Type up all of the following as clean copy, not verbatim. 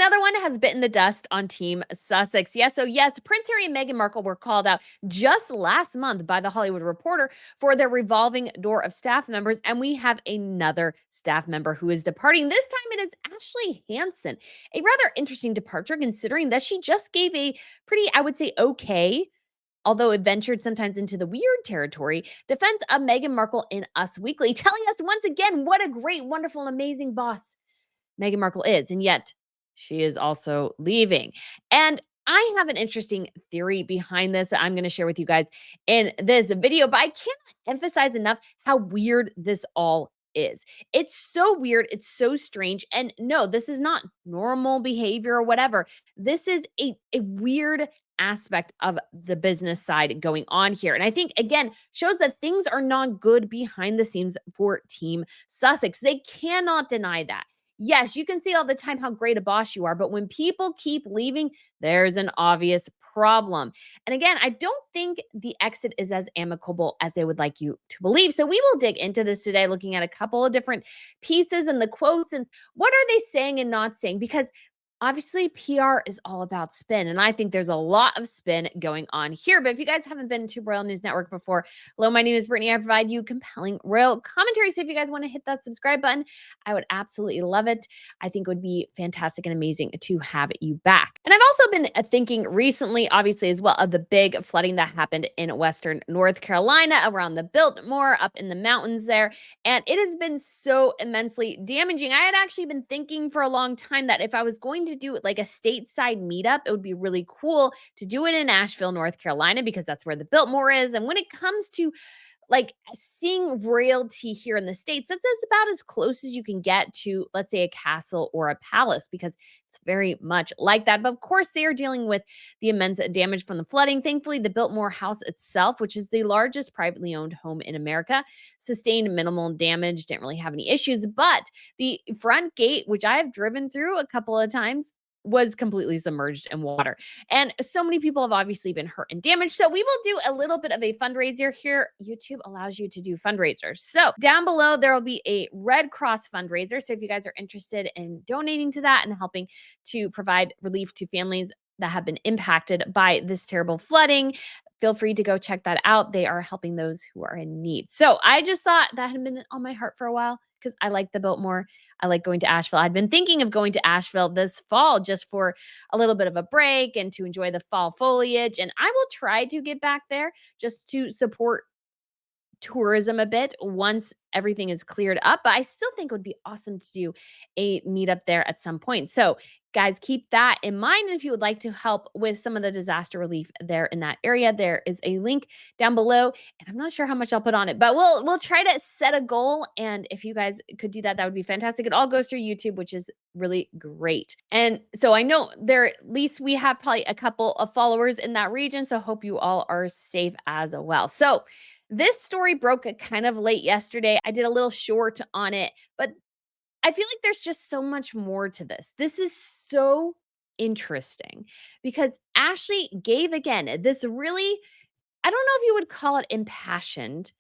another one has bitten the dust on Team Sussex. Yes, Prince Harry and Meghan Markle were called out just last month by The Hollywood Reporter for their revolving door of staff members. And we have another staff member who is departing. This time it is Ashley Hansen. A rather interesting departure considering that she just gave a pretty, I would say, okay, although it ventured sometimes into the weird territory, defense of Meghan Markle in Us Weekly, telling us once again what a great, wonderful, and amazing boss Meghan Markle is. And yet she is also leaving. And I have an interesting theory behind this that I'm going to share with you guys in this video, but I cannot emphasize enough how weird this all is. It's so weird. It's so strange. And no, this is not normal behavior or whatever. This is a weird aspect of the business side going on here. And I think, again, shows that things are not good behind the scenes for Team Sussex. They cannot deny that. Yes, you can see all the time how great a boss you are, but when people keep leaving, there's an obvious problem. And again, I don't think the exit is as amicable as they would like you to believe. So we will dig into this today, looking at a couple of different pieces and the quotes and what are they saying and not saying, because obviously, PR is all about spin, and I think there's a lot of spin going on here. But if you guys haven't been to Royal News Network before, hello, my name is Brittany. I provide you compelling royal commentary. So if you guys want to hit that subscribe button, I would absolutely love it. I think it would be fantastic and amazing to have you back. And I've also been thinking recently, obviously, as well, of the big flooding that happened in Western North Carolina around the Biltmore, up in the mountains there. And it has been so immensely damaging. I had actually been thinking for a long time that if I was going to do it like a stateside meetup, it would be really cool to do it in Asheville, North Carolina, because that's where the Biltmore is. And when it comes to like seeing royalty here in the States, that's about as close as you can get to, let's say, a castle or a palace, because it's very much like that. But of course, they are dealing with the immense damage from the flooding. Thankfully, the Biltmore house itself, which is the largest privately owned home in America, sustained minimal damage, didn't really have any issues. But the front gate, which I have driven through a couple of times, was completely submerged in water. And so many people have obviously been hurt and damaged. So we will do a little bit of a fundraiser here. YouTube allows you to do fundraisers. So down below, there will be a Red Cross fundraiser. So if you guys are interested in donating to that and helping to provide relief to families that have been impacted by this terrible flooding, feel free to go check that out. They are helping those who are in need. So I just thought that had been on my heart for a while because I like the Biltmore. I like going to Asheville. I'd been thinking of going to Asheville this fall just for a little bit of a break and to enjoy the fall foliage. And I will try to get back there just to support tourism a bit once everything is cleared up. But I still think it would be awesome to do a meetup there at some point. So guys, keep that in mind. And if you would like to help with some of the disaster relief there in that area, there is a link down below. And I'm not sure how much I'll put on it, but we'll try to set a goal. And if you guys could do that, that would be fantastic. It all goes through YouTube, which is really great. And so I know there, at least we have probably a couple of followers in that region. So hope you all are safe as well. So this story broke kind of late yesterday. I did a little short on it, but I feel like there's just so much more to this. This is so interesting because Ashley gave again this really, I don't know if you would call it impassioned,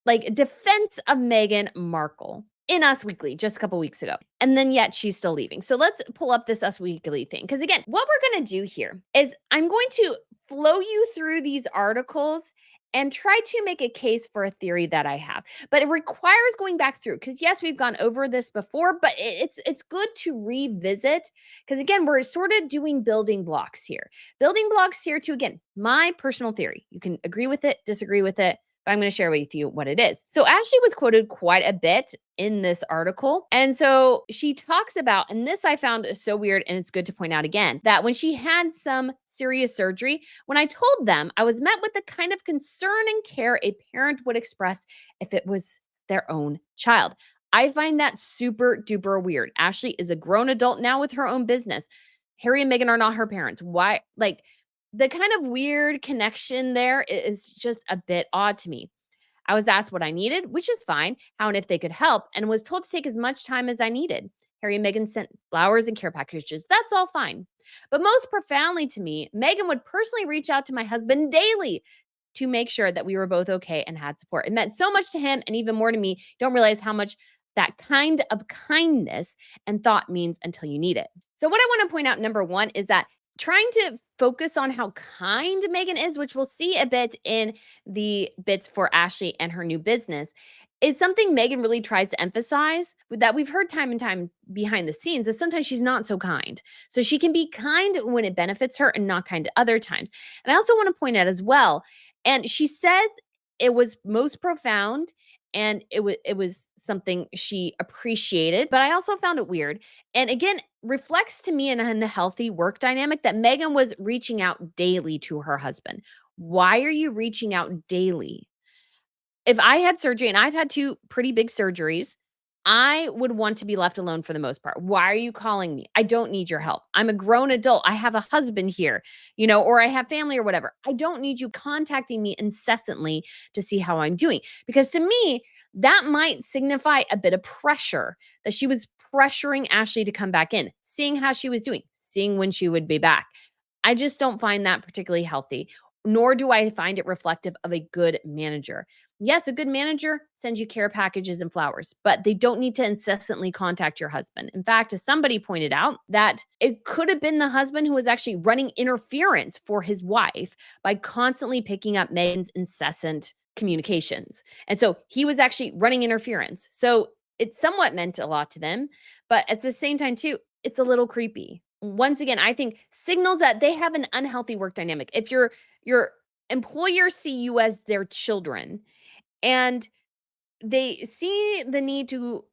like defense of Meghan Markle in Us Weekly just a couple weeks ago. And then yet she's still leaving. So let's pull up this Us Weekly thing. Because again, what we're going to do here is I'm going to flow you through these articles and try to make a case for a theory that I have. But it requires going back through because yes, we've gone over this before, but it's good to revisit because again, we're sort of doing building blocks here. Building blocks here to again, my personal theory. You can agree with it, disagree with it, but I'm going to share with you what it is. So Ashley was quoted quite a bit in this article. And so she talks about, and this I found so weird, and it's good to point out again, that when she had some serious surgery, when I told them, I was met with the kind of concern and care a parent would express if it was their own child. I find that super duper weird. Ashley is a grown adult now with her own business. Harry and Meghan are not her parents. Why? Like, the kind of weird connection there is just a bit odd to me. I was asked what I needed, which is fine, how and if they could help, and was told to take as much time as I needed. Harry and Meghan sent flowers and care packages. That's all fine. But most profoundly to me, Meghan would personally reach out to my husband daily to make sure that we were both okay and had support. It meant so much to him and even more to me. You don't realize how much that kind of kindness and thought means until you need it. So, what I want to point out, number one, is that trying to focus on how kind Megan is, which we'll see a bit in the bits for Ashley and her new business, is something Megan really tries to emphasize that we've heard time and time behind the scenes is sometimes she's not so kind. So she can be kind when it benefits her and not kind at other times. And I also want to point out as well, and she says it was most profound and it was something she appreciated, but I also found it weird and again, reflects to me an unhealthy work dynamic that Megan was reaching out daily to her husband. Why are you reaching out daily? If I had surgery and I've had 2 pretty big surgeries, I would want to be left alone for the most part. Why are you calling me? I don't need your help. I'm a grown adult. I have a husband here, or I have family or whatever. I don't need you contacting me incessantly to see how I'm doing. Because to me, that might signify a bit of pressure that she was pressuring Ashley to come back in, seeing how she was doing, seeing when she would be back. I just don't find that particularly healthy, nor do I find it reflective of a good manager. Yes, a good manager sends you care packages and flowers, but they don't need to incessantly contact your husband. In fact, as somebody pointed out, that it could have been the husband who was actually running interference for his wife by constantly picking up Megan's incessant communications. And so he was actually running interference. So it somewhat meant a lot to them, but at the same time, too, it's a little creepy. Once again, I think signals that they have an unhealthy work dynamic. If your employers see you as their children and they see the need to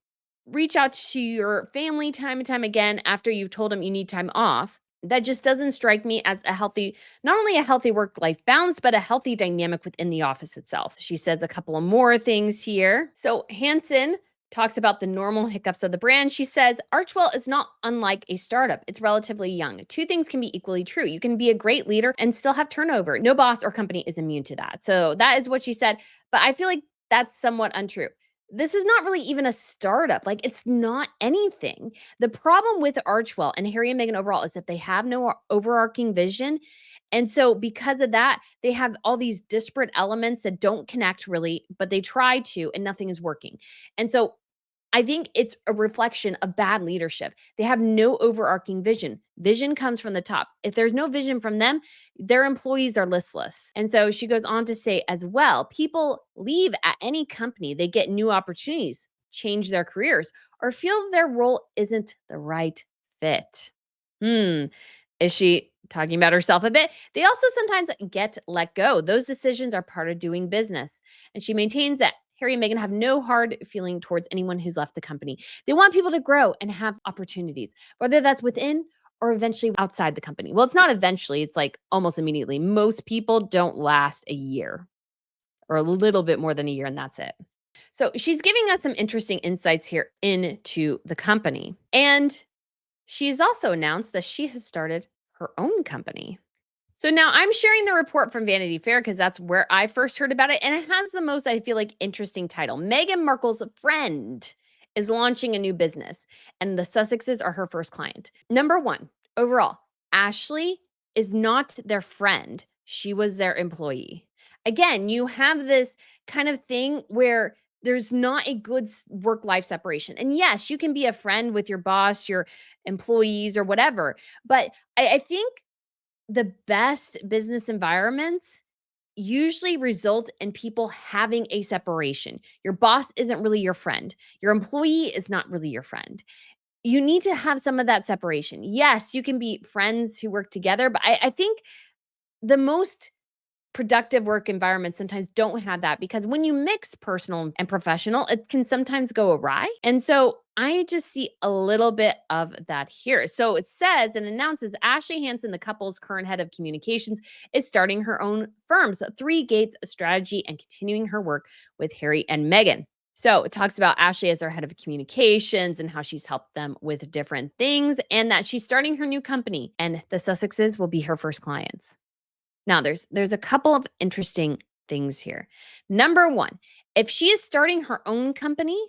reach out to your family time and time again after you've told them you need time off. That just doesn't strike me as a healthy, not only a healthy work life balance, but a healthy dynamic within the office itself. She says a couple of more things here. So, Hansen talks about the normal hiccups of the brand. She says Archwell is not unlike a startup. It's relatively young. Two things can be equally true. You can be a great leader and still have turnover. No boss or company is immune to that. So, that is what she said. But I feel like that's somewhat untrue. This is not really even a startup. Like, it's not anything. The problem with Archwell and Harry and Meghan overall is that they have no overarching vision. And so, because of that, they have all these disparate elements that don't connect really, but they try to, and nothing is working. And so, I think it's a reflection of bad leadership. They have no overarching vision. Vision comes from the top. If there's no vision from them, their employees are listless. And so she goes on to say as well, people leave at any company, they get new opportunities, change their careers, or feel their role isn't the right fit. Hmm. Is she talking about herself a bit? They also sometimes get let go. Those decisions are part of doing business. And she maintains that Harry and Meghan have no hard feeling towards anyone who's left the company. They want people to grow and have opportunities, whether that's within or eventually outside the company. Well, it's not eventually, it's like almost immediately. Most people don't last a year or a little bit more than a year, and that's it. So she's giving us some interesting insights here into the company. And she's also announced that she has started her own company. So now I'm sharing the report from Vanity Fair because that's where I first heard about it. And it has the most, I feel like, interesting title. Meghan Markle's friend is launching a new business, and the Sussexes are her first client. Number one, overall, Ashley is not their friend. She was their employee. Again, you have this kind of thing where there's not a good work life separation. And yes, you can be a friend with your boss, your employees, or whatever. But I think the best business environments usually result in people having a separation. Your boss isn't really your friend. Your employee is not really your friend. You need to have some of that separation. Yes, you can be friends who work together, but I think the most productive work environments sometimes don't have that because when you mix personal and professional, it can sometimes go awry. And so I just see a little bit of that here. So it says and announces Ashley Hansen, the couple's current head of communications, is starting her own firms, Three Gates Strategy, and continuing her work with Harry and Meghan. So it talks about Ashley as their head of communications and how she's helped them with different things and that she's starting her new company and the Sussexes will be her first clients. Now, there's a couple of interesting things here. Number one, if she is starting her own company,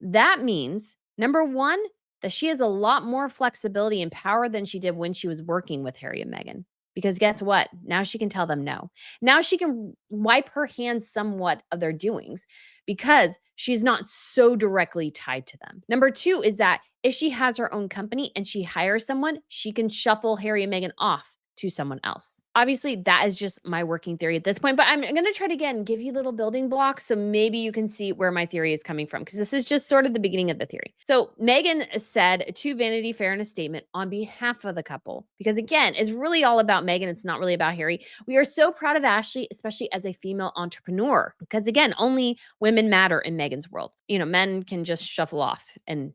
that means number one, that she has a lot more flexibility and power than she did when she was working with Harry and Meghan. Because guess what? Now she can tell them no. Now she can wipe her hands somewhat of their doings because she's not so directly tied to them. Number two is that if she has her own company and she hires someone, she can shuffle Harry and Meghan off to someone else. Obviously, that is just my working theory at this point, but I'm going to try to again give you little building blocks so maybe you can see where my theory is coming from because this is just sort of the beginning of the theory. So, Meghan said to Vanity Fair in a statement on behalf of the couple, because again, it's really all about Meghan, it's not really about Harry. We are so proud of Ashley, especially as a female entrepreneur, because again, only women matter in Meghan's world. Men can just shuffle off and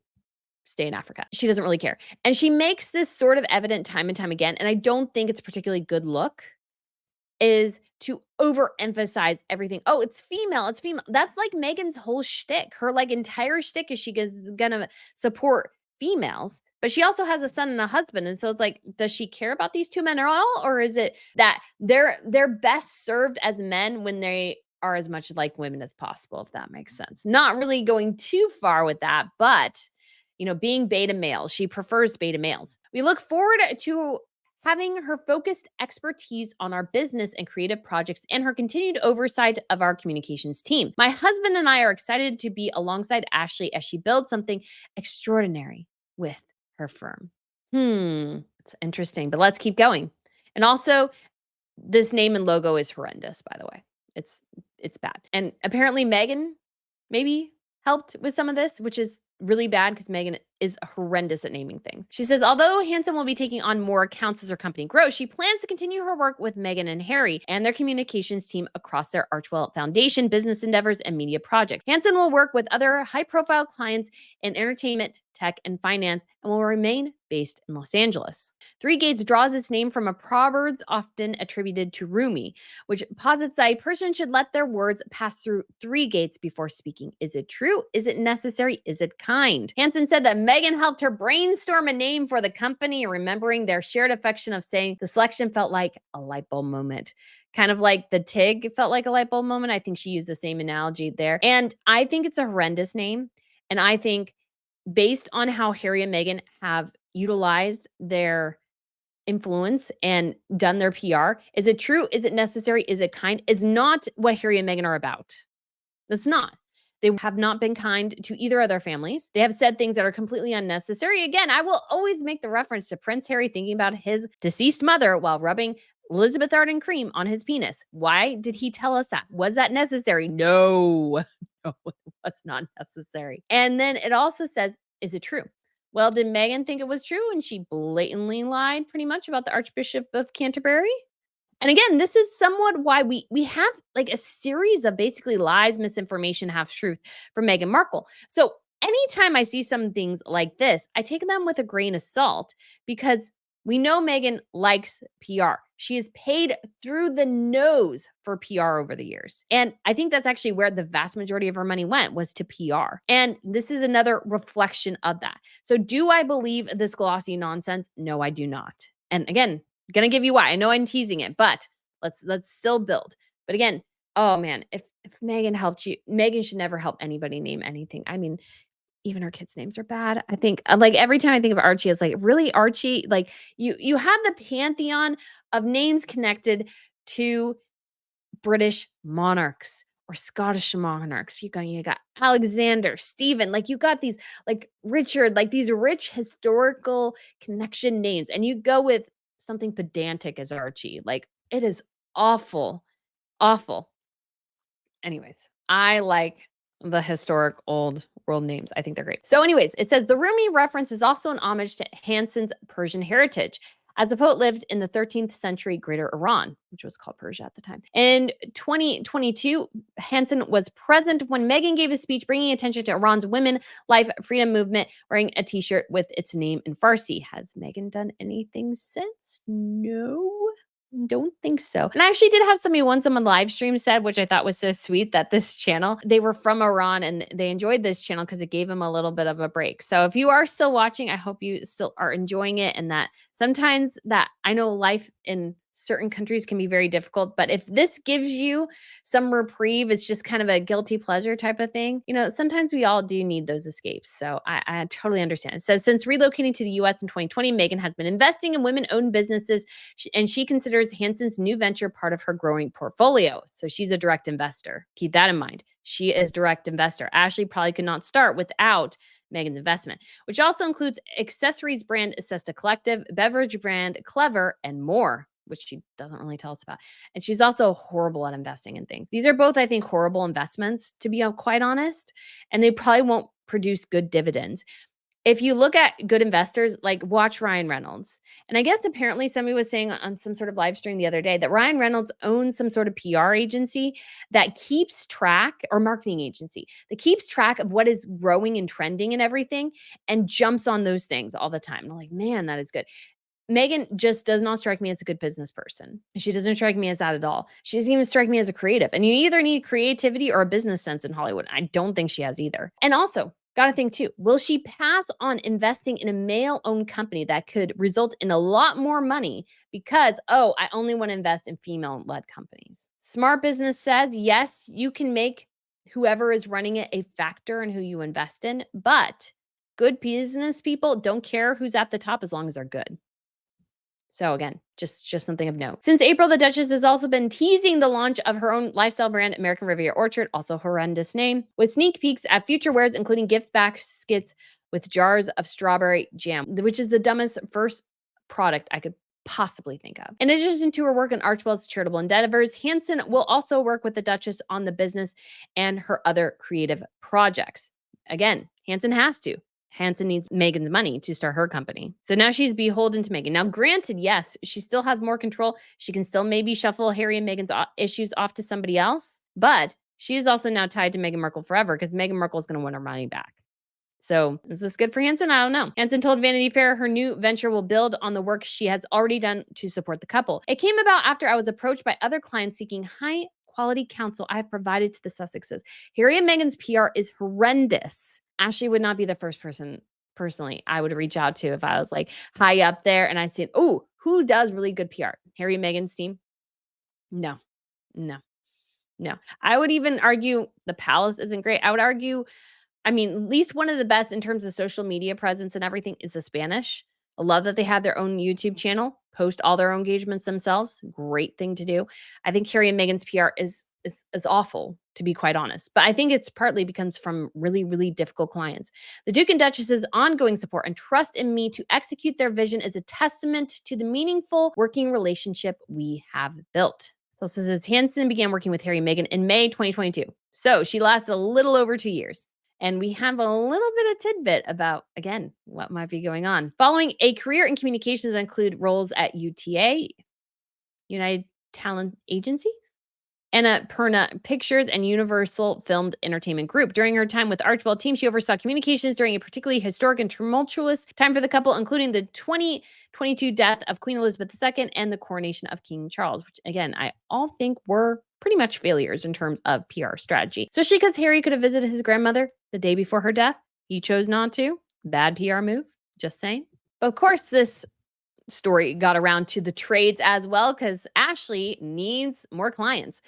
stay in Africa. She doesn't really care. And she makes this sort of evident time and time again, and I don't think it's a particularly good look, is to overemphasize everything. Oh, it's female. It's female. That's like Meghan's whole shtick. Her like entire shtick is she is gonna support females, but she also has a son and a husband. And so it's like, does she care about these two men at all? Or is it that they're best served as men when they are as much like women as possible, if that makes sense? Not really going too far with that, but being beta males, she prefers beta males. We look forward to having her focused expertise on our business and creative projects and her continued oversight of our communications team. My husband and I are excited to be alongside Ashley as she builds something extraordinary with her firm. It's interesting, but let's keep going. And also, this name and logo is horrendous, by the way. It's bad. And apparently Meghan maybe helped with some of this, which is really bad because Meghan is horrendous at naming things. She says, although Hansen will be taking on more accounts as her company grows, she plans to continue her work with Meghan and Harry and their communications team across their Archwell Foundation, business endeavors, and media projects. Hansen will work with other high-profile clients in entertainment, tech, and finance, and will remain based in Los Angeles. Three Gates draws its name from a proverb often attributed to Rumi, which posits that a person should let their words pass through three gates before speaking. Is it true? Is it necessary? Is it kind? Hansen said that Meghan helped her brainstorm a name for the company, remembering their shared affection of saying the selection felt like a light bulb moment. Kind of like the TIG felt like a light bulb moment. I think she used the same analogy there. And I think it's a horrendous name. And I think based on how Harry and Meghan have utilized their influence and done their PR, is it true? Is it necessary? Is it kind? Is not what Harry and Meghan are about. That's not. They have not been kind to either of their families. They have said things that are completely unnecessary. Again, I will always make the reference to Prince Harry thinking about his deceased mother while rubbing Elizabeth Arden cream on his penis. Why did he tell us that? Was that necessary? No. No, it was not necessary. And then it also says, is it true? Well, did Meghan think it was true and she blatantly lied pretty much about the Archbishop of Canterbury? And again, this is somewhat why we have like a series of basically lies, misinformation, half truth from Meghan Markle. So anytime I see some things like this, I take them with a grain of salt because we know Meghan likes PR. She is paid through the nose for PR over the years. And I think that's actually where the vast majority of her money went, was to PR. And this is another reflection of that. So do I believe this glossy nonsense? No, I do not. And again, gonna give you why. I know I'm teasing it, but let's still build. But again, oh man, if Meghan helped you, Meghan should never help anybody name anything. I mean, even her kids' names are bad. I think like every time I think of Archie, it's like, really, Archie? Like you have the pantheon of names connected to British monarchs or Scottish monarchs. You got Alexander, Stephen, like you got these like Richard, like these rich historical connection names, and you go with something pedantic as Archie. Like it is awful, awful. Anyways, I like the historic old world names. I think they're great. So anyways, it says the Rumi reference is also an homage to Hansen's Persian heritage, as the poet lived in the 13th century Greater Iran, which was called Persia at the time. In 2022, Hansen was present when Meghan gave a speech bringing attention to Iran's women life freedom movement, wearing a t-shirt with its name in Farsi. Has Meghan done anything since? No. Don't think so. And I actually did have somebody once on my live stream said, which I thought was so sweet, that this channel, they were from Iran and they enjoyed this channel because it gave them a little bit of a break. So if you are still watching, I hope you still are enjoying it, and that sometimes that I know life in certain countries can be very difficult. But if this gives you some reprieve, it's just kind of a guilty pleasure type of thing. Sometimes we all do need those escapes. So I totally understand. It says since relocating to the US in 2020, Meghan has been investing in women owned businesses, and she considers Hansen's new venture part of her growing portfolio. So she's a direct investor. Keep that in mind. She is direct investor. Ashley probably could not start without Meghan's investment, which also includes accessories brand Assesta Collective, beverage brand Clever, and more, which she doesn't really tell us about. And she's also horrible at investing in things. These are both, I think, horrible investments, to be quite honest, and they probably won't produce good dividends. If you look at good investors, like watch Ryan Reynolds. And I guess apparently somebody was saying on some sort of live stream the other day that Ryan Reynolds owns some sort of PR agency that keeps track, or marketing agency that keeps track of what is growing and trending and everything, and jumps on those things all the time. I'm like, man, that is good. Meghan just does not strike me as a good business person. She doesn't strike me as that at all. She doesn't even strike me as a creative. And you either need creativity or a business sense in Hollywood. I don't think she has either. And also, got to think too, will she pass on investing in a male owned company that could result in a lot more money because, oh, I only want to invest in female led companies? Smart Business says, yes, you can make whoever is running it a factor in who you invest in, but good business people don't care who's at the top as long as they're good. So again, just something of note. Since April, the Duchess has also been teasing the launch of her own lifestyle brand, American Riviera Orchard, also horrendous name, with sneak peeks at future wares, including gift baskets with jars of strawberry jam, which is the dumbest first product I could possibly think of. In addition to her work on Archwell's charitable endeavors, Hansen will also work with the Duchess on the business and her other creative projects. Again, Hansen has to. Hansen needs Meghan's money to start her company. So now she's beholden to Meghan. Now, granted, yes, she still has more control. She can still maybe shuffle Harry and Meghan's issues off to somebody else, but she is also now tied to Meghan Markle forever because Meghan Markle is going to want her money back. So is this good for Hansen? I don't know. Hansen told Vanity Fair her new venture will build on the work she has already done to support the couple. It came about after I was approached by other clients seeking high quality counsel I have provided to the Sussexes. Harry and Meghan's PR is horrendous. Ashley would not be the first person personally I would reach out to if I was like high up there and I'd say, oh, who does really good PR? Harry and Meghan's team? No, no, no. I would even argue the palace isn't great. I would argue, I mean, at least one of the best in terms of social media presence and everything is the Spanish. I love that they have their own YouTube channel, post all their own engagements themselves. Great thing to do. I think Harry and Meghan's PR is awful, to be quite honest. But I think it's partly comes from really, really difficult clients. The Duke and Duchess's ongoing support and trust in me to execute their vision is a testament to the meaningful working relationship we have built. So it says Hansen began working with Harry and Meghan in May 2022. So she lasted a little over 2 years. And we have a little bit of tidbit about, again, what might be going on. Following a career in communications that include roles at UTA, United Talent Agency, and at Perna Pictures and Universal Filmed Entertainment Group. During her time with the Archwell team, she oversaw communications during a particularly historic and tumultuous time for the couple, including the 2022 death of Queen Elizabeth II and the coronation of King Charles, which, again, I all think were pretty much failures in terms of PR strategy. Especially because Harry could have visited his grandmother the day before her death. He chose not to. Bad PR move. Just saying. But of course, this story got around to the trades as well because Ashley needs more clients.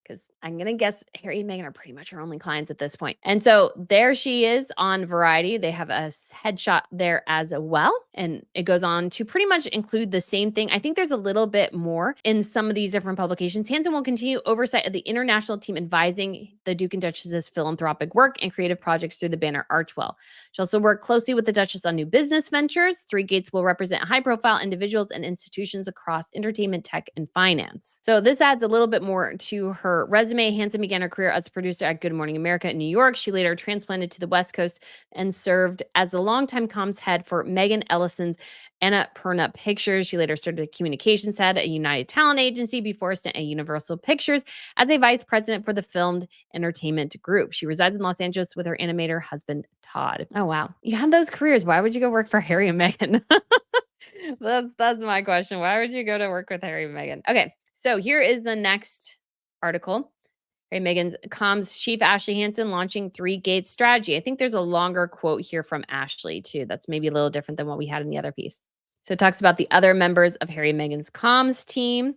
Because I'm going to guess Harry and Meghan are pretty much her only clients at this point. And so there she is on Variety. They have a headshot there as well. And it goes on to pretty much include the same thing. I think there's a little bit more in some of these different publications. Hansen will continue oversight of the international team advising the Duke and Duchess's philanthropic work and creative projects through the banner Archwell. She'll also work closely with the Duchess on new business ventures. Three Gates will represent high-profile individuals and institutions across entertainment, tech, and finance. So this adds a little bit more to her resume. Hansen began her career as a producer at Good Morning America in New York. She later transplanted to the West Coast and served as the longtime comms head for Megan Ellison's Annapurna Pictures. She later served as communications head at United Talent Agency before a stint at Universal Pictures as a vice president for the Filmed Entertainment Group. She resides in Los Angeles with her animator husband, Todd. Oh, wow. You had those careers. Why would you go work for Harry and Meghan? That's my question. Why would you go to work with Harry and Meghan? Okay, so here is the next article. Harry and Meghan's comms chief Ashley Hansen launching Three Gates strategy. I think there's a longer quote here from Ashley too. That's maybe a little different than what we had in the other piece. So it talks about the other members of Harry and Meghan's comms team.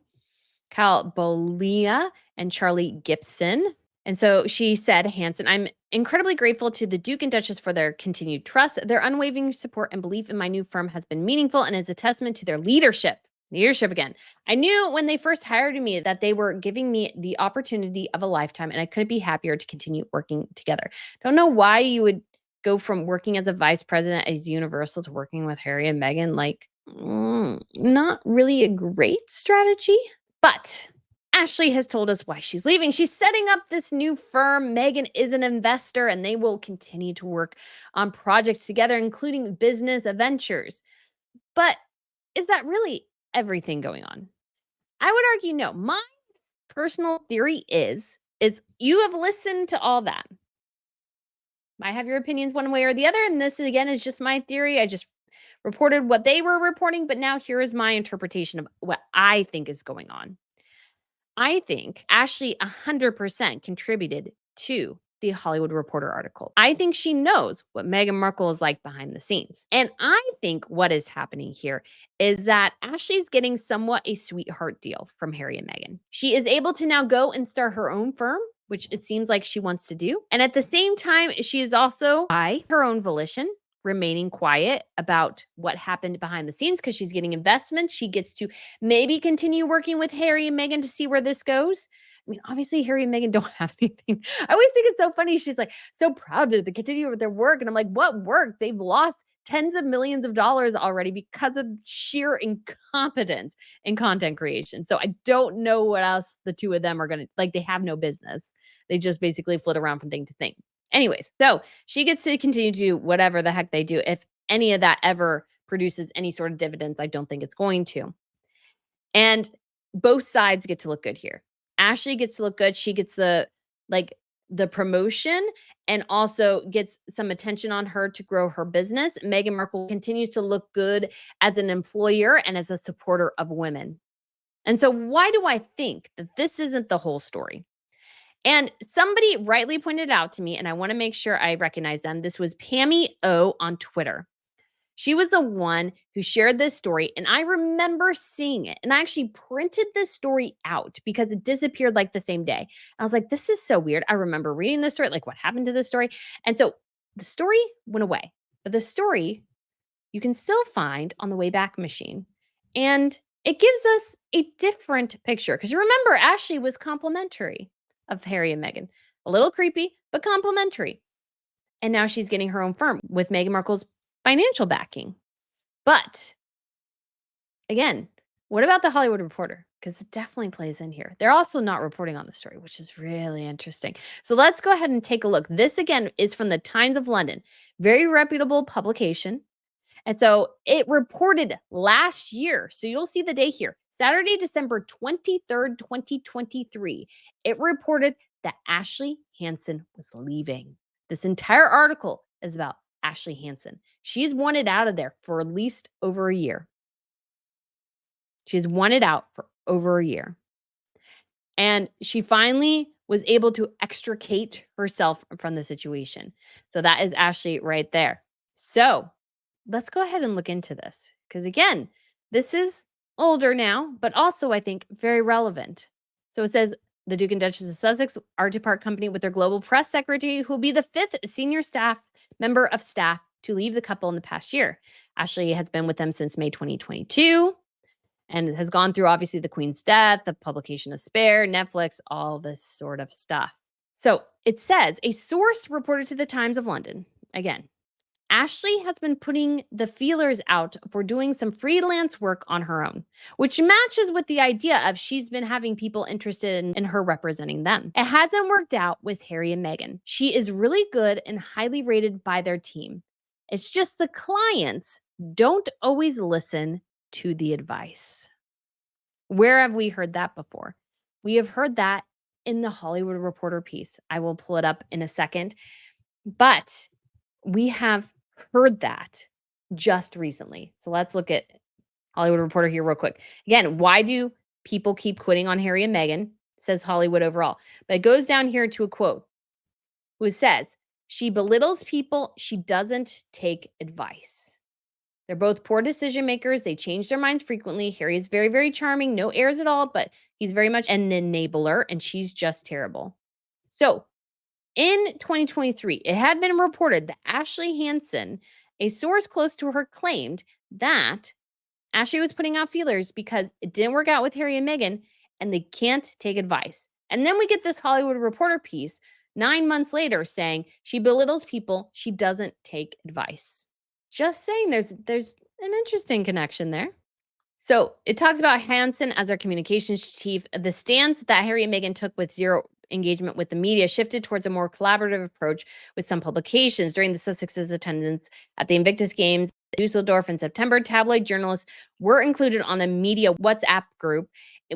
Kyle Bolia and Charlie Gibson. And so she said, Hansen, I'm incredibly grateful to the Duke and Duchess for their continued trust. Their unwavering support and belief in my new firm has been meaningful and is a testament to their leadership. Leadership again. I knew when they first hired me that they were giving me the opportunity of a lifetime, and I couldn't be happier to continue working together. Don't know why you would go from working as a vice president at Universal to working with Harry and Meghan. Like, not really a great strategy. But Ashley has told us why she's leaving. She's setting up this new firm. Meghan is an investor, and they will continue to work on projects together, including business ventures. But is that really everything going on? I would argue no. My personal theory is you have listened to all that. I have your opinions one way or the other, and this again is just my theory. I just reported what they were reporting, but now here is my interpretation of what I think is going on. I think Ashley 100% contributed to the Hollywood Reporter article. I think she knows what Meghan Markle is like behind the scenes. And I think what is happening here is that Ashley's getting somewhat a sweetheart deal from Harry and Meghan. She is able to now go and start her own firm, which it seems like she wants to do. And at the same time, she is also, by her own volition, remaining quiet about what happened behind the scenes because she's getting investments. She gets to maybe continue working with Harry and Meghan to see where this goes. I mean, obviously, Harry and Meghan don't have anything. I always think it's so funny. She's like so proud to continue with their work. And I'm like, what work? They've lost tens of millions of dollars already because of sheer incompetence in content creation. So I don't know what else the two of them are going to like. They have no business. They just basically flit around from thing to thing. Anyways, so she gets to continue to do whatever the heck they do. If any of that ever produces any sort of dividends, I don't think it's going to. And both sides get to look good here. Ashley gets to look good. She gets the promotion and also gets some attention on her to grow her business. Meghan Markle continues to look good as an employer and as a supporter of women. And so why do I think that this isn't the whole story? And somebody rightly pointed out to me, and I want to make sure I recognize them. This was Pammy O on Twitter. She was the one who shared this story, and I remember seeing it. And I actually printed this story out because it disappeared like the same day. I was like, this is so weird. I remember reading this story, like what happened to this story. And so the story went away, but the story you can still find on the Wayback Machine. And it gives us a different picture because you remember Ashley was complimentary of Harry and Meghan. A little creepy, but complimentary. And now she's getting her own firm with Meghan Markle's financial backing. But again, what about the Hollywood Reporter? Because it definitely plays in here. They're also not reporting on the story, which is really interesting. So let's go ahead and take a look. This again is from the Times of London, very reputable publication. And so it reported last year. So you'll see the day here, Saturday, December 23rd, 2023. It reported that Ashley Hansen was leaving. This entire article is about Ashley Hansen. She's wanted out of there for at least over a year. She's wanted out for over a year. And she finally was able to extricate herself from the situation. So that is Ashley right there. So let's go ahead and look into this. Because again, this is older now, but also I think very relevant. So it says the Duke and Duchess of Sussex are to part company with their global press secretary, who will be the fifth senior staff member of staff to leave the couple in the past year. Ashley has been with them since May 2022 and has gone through obviously the Queen's death, the publication of Spare, Netflix, all this sort of stuff. So it says a source reported to the Times of London, again, Ashley has been putting the feelers out for doing some freelance work on her own, which matches with the idea of she's been having people interested in her representing them. It hasn't worked out with Harry and Meghan. She is really good and highly rated by their team. It's just the clients don't always listen to the advice. Where have we heard that before? We have heard that in the Hollywood Reporter piece. I will pull it up in a second. But we have heard that just recently. So let's look at Hollywood Reporter here real quick. Again, why do people keep quitting on Harry and Meghan? It says Hollywood overall. But it goes down here to a quote who says, she belittles people. She doesn't take advice. They're both poor decision makers. They change their minds frequently. Harry is very, very charming, no airs at all, but he's very much an enabler, and she's just terrible. So in 2023, it had been reported that Ashley Hansen, a source close to her, claimed that Ashley was putting out feelers because it didn't work out with Harry and Meghan and they can't take advice. And then we get this Hollywood Reporter piece 9 months later saying she belittles people, she doesn't take advice. Just saying there's an interesting connection there. So it talks about Hansen as our communications chief. The stance that Harry and Meghan took with zero engagement with the media shifted towards a more collaborative approach with some publications. During the Sussex's attendance at the Invictus Games, Dusseldorf in September, tabloid journalists were included on a media WhatsApp group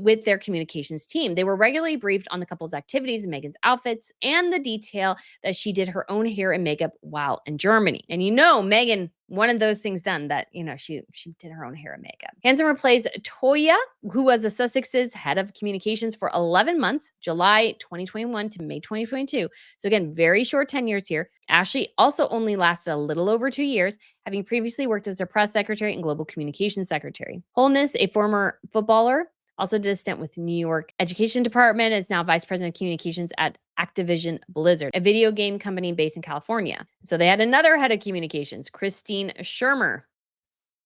with their communications team. They were regularly briefed on the couple's activities, Meghan's outfits, and the detail that she did her own hair and makeup while in Germany. And Meghan wanted those things done that, she did her own hair and makeup. Hansen replaced Toya, who was the Sussex's head of communications for 11 months, July 2021 to May 2022. So again, very short tenures here. Ashley also only lasted a little over 2 years, having previously worked as their press secretary and global communications secretary. Holness, a former footballer, also did a stint with the New York Education Department, is now vice president of communications at Activision Blizzard, a video game company based in California. So they had another head of communications, Christine Shermer,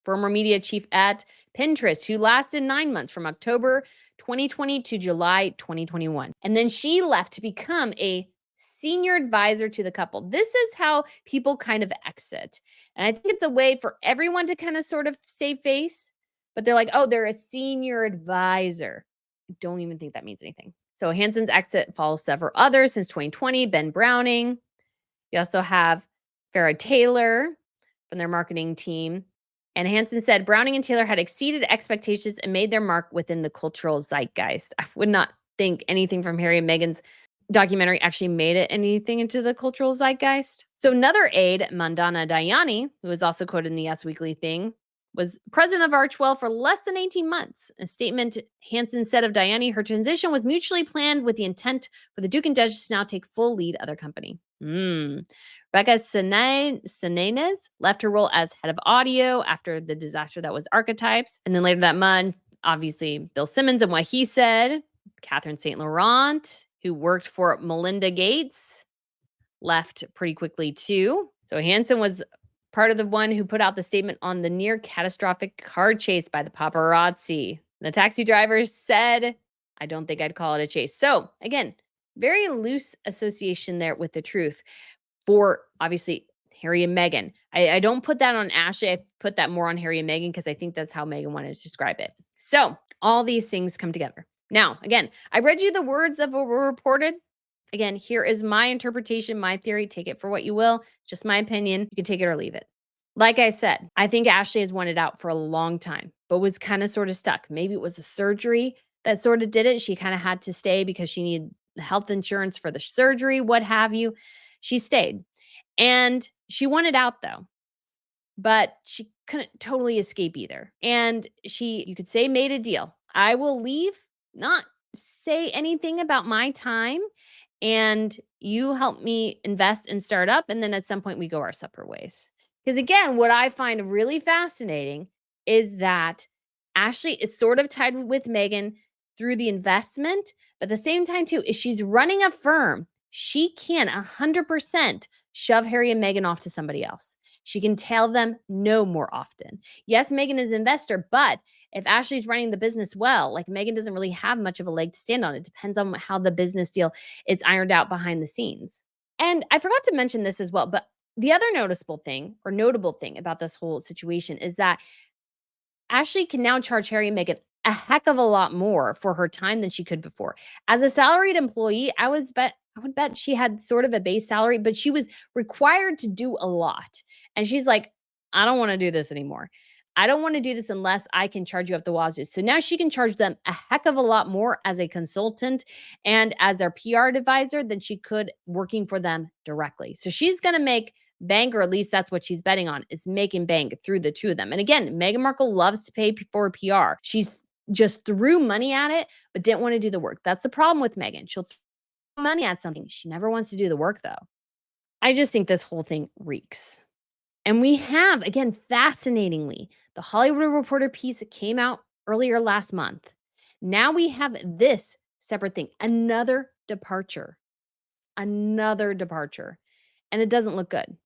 former media chief at Pinterest, who lasted 9 months from October 2020 to July 2021. And then she left to become a senior advisor to the couple. This is how people kind of exit. And I think it's a way for everyone to kind of sort of save face, but they're like, oh, they're a senior advisor. I don't even think that means anything. So Hansen's exit follows several others since 2020, Ben Browning. You also have Farrah Taylor from their marketing team. And Hansen said Browning and Taylor had exceeded expectations and made their mark within the cultural zeitgeist. I would not think anything from Harry and Meghan's documentary actually made it anything into the cultural zeitgeist. So another aide, Mandana Dayani, who was also quoted in the Us Weekly thing, was president of Archewell for less than 18 months. A statement Hansen said of Dayani, her transition was mutually planned with the intent for the Duke and Duchess to now take full lead of their company. Rebecca Senanes left her role as head of audio after the disaster that was Archetypes. And then later that month, obviously, Bill Simmons and what he said. Catherine St. Laurent, who worked for Melinda Gates, left pretty quickly too. So Hansen was part of the one who put out the statement on the near catastrophic car chase by the paparazzi. The taxi driver said, I don't think I'd call it a chase. So again, very loose association there with the truth for obviously Harry and Meghan. I don't put that on Ashley. I put that more on Harry and Meghan because I think that's how Meghan wanted to describe it. So all these things come together. Now, again, I read you the words of what were reported. Again, here is my interpretation, my theory. Take it for what you will. Just my opinion. You can take it or leave it. Like I said, I think Ashley has wanted out for a long time, but was kind of sort of stuck. Maybe it was the surgery that sort of did it. She kind of had to stay because she needed health insurance for the surgery, what have you. She stayed. And she wanted out though, but she couldn't totally escape either. And she, you could say, made a deal. I will leave, not say anything about my time, and you help me invest and start up. And then at some point we go our separate ways. Because again, what I find really fascinating is that Ashley is sort of tied with Meghan through the investment, but at the same time too, if she's running a firm, she can 100% shove Harry and Meghan off to somebody else. She can tell them no more often. Yes, Meghan is an investor, but if Ashley's running the business well, like Meghan doesn't really have much of a leg to stand on. It depends on how the business deal is ironed out behind the scenes. And I forgot to mention this as well, but the other noticeable thing or notable thing about this whole situation is that Ashley can now charge Harry and Meghan a heck of a lot more for her time than she could before. As a salaried employee, I would bet she had sort of a base salary, but she was required to do a lot. And she's like, I don't want to do this anymore. I don't want to do this unless I can charge you up the wazoo. So now she can charge them a heck of a lot more as a consultant and as their PR advisor than she could working for them directly. So she's going to make bank, or at least that's what she's betting on, is making bank through the two of them. And again, Meghan Markle loves to pay for PR. She's just threw money at it, but didn't want to do the work. That's the problem with Meghan. She'll throw money at something. She never wants to do the work, though. I just think this whole thing reeks. And we have, again, fascinatingly, the Hollywood Reporter piece that came out earlier last month. Now we have this separate thing, another departure, another departure. And it doesn't look good.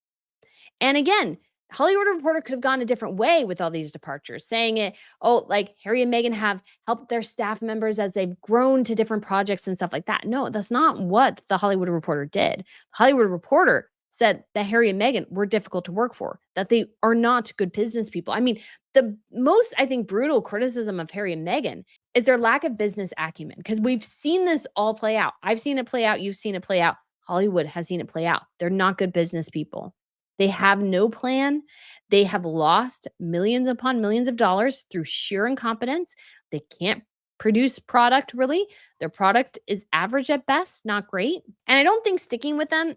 And again, Hollywood Reporter could have gone a different way with all these departures, saying it, oh, like Harry and Meghan have helped their staff members as they've grown to different projects and stuff like that. No, that's not what the Hollywood Reporter did. The Hollywood Reporter said that Harry and Meghan were difficult to work for, that they are not good business people. I mean, the most, I think, brutal criticism of Harry and Meghan is their lack of business acumen, because we've seen this all play out. I've seen it play out. You've seen it play out. Hollywood has seen it play out. They're not good business people. They have no plan. They have lost millions upon millions of dollars through sheer incompetence. They can't produce product really. Their product is average at best, not great. And I don't think sticking with them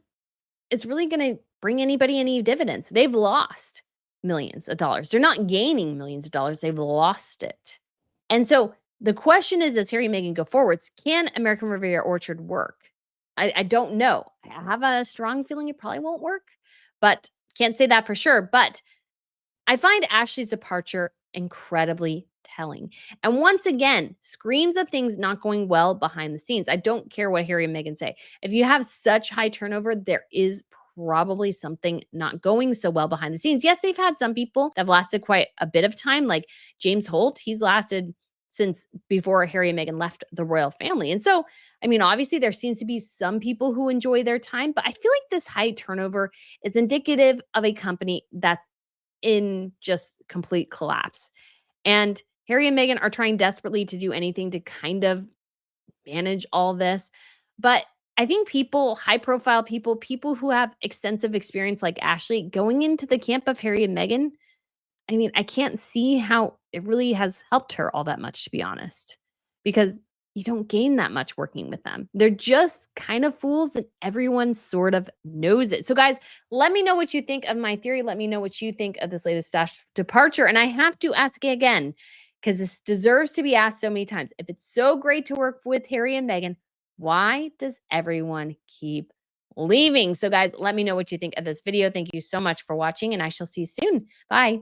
is really going to bring anybody any dividends. They've lost millions of dollars. They're not gaining millions of dollars. They've lost it. And so the question is, as Harry and Meghan go forwards, can American Riviera Orchard work? I don't know. I have a strong feeling it probably won't work, but can't say that for sure. But I find Ashley's departure incredibly telling. And once again, screams of things not going well behind the scenes. I don't care what Harry and Meghan say. If you have such high turnover, there is probably something not going so well behind the scenes. Yes, they've had some people that have lasted quite a bit of time, like James Holt. He's lasted since before Harry and Meghan left the royal family. And so, I mean, obviously, there seems to be some people who enjoy their time, but I feel like this high turnover is indicative of a company that's in just complete collapse. And Harry and Meghan are trying desperately to do anything to kind of manage all this. But I think people, high profile people, people who have extensive experience like Ashley, going into the camp of Harry and Meghan, I mean, I can't see how it really has helped her all that much, to be honest, because you don't gain that much working with them. They're just kind of fools and everyone sort of knows it. So, guys, let me know what you think of my theory. Let me know what you think of this latest stash departure. And I have to ask again, because this deserves to be asked so many times. If it's so great to work with Harry and Meghan, why does everyone keep leaving? So, guys, let me know what you think of this video. Thank you so much for watching, and I shall see you soon. Bye.